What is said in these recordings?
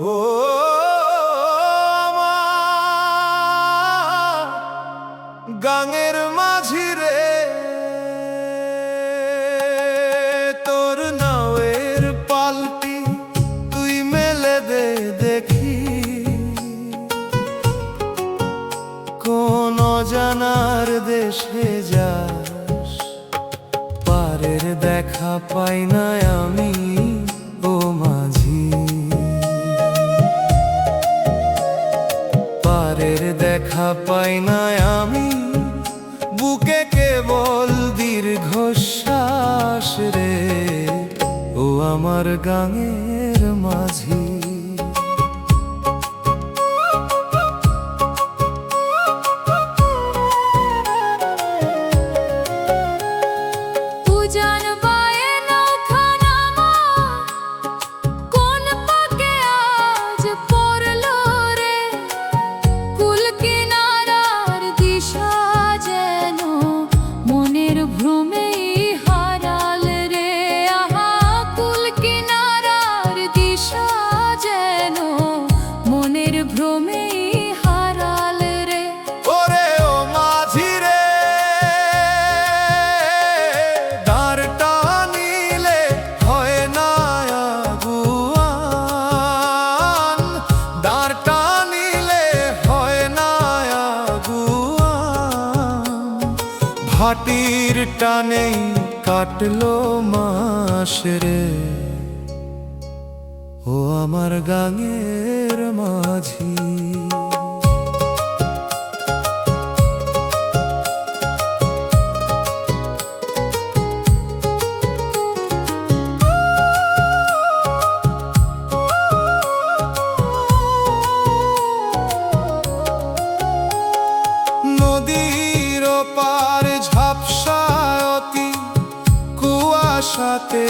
ও আমার গাঙের মাঝি রে, তোর নাওয়ের পালটি তুই মেলে দে দেখি, কোন অজানার দেশে যাস, পারের দেখা পাই না আমি ও মাঝি। পারের দেখা পাই না আমি, বুকে কেবল দীর্ঘশ্বাস রে, ও আমার গাঙের মাঝি। ভাটির টানেই কাটলো মাস রে, ও আমার গাঙের মাঝি। নদীর পার ঝাপসায়তি কুয়াশাতে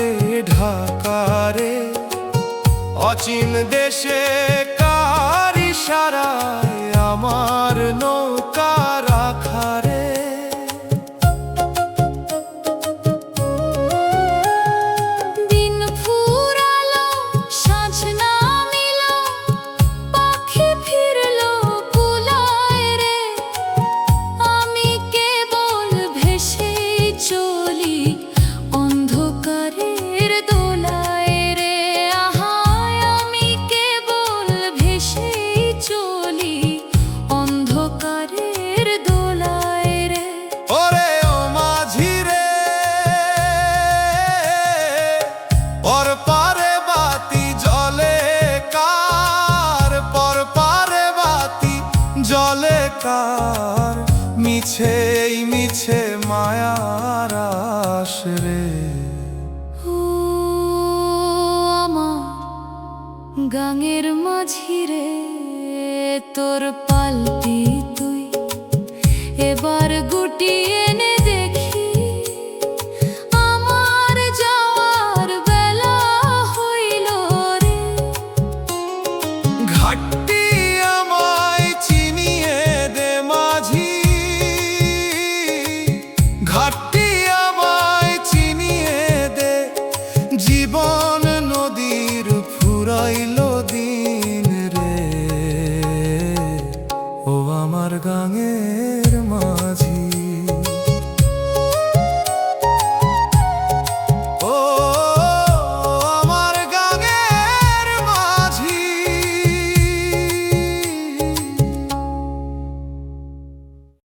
ঢাকারে, অচিন দেশে কার ইশারায় আমার নৌকা রাখারে। জলে কার মিছে মিছে মায়ার আশ রে, ও আমার গাঙের মাঝি রে, তোর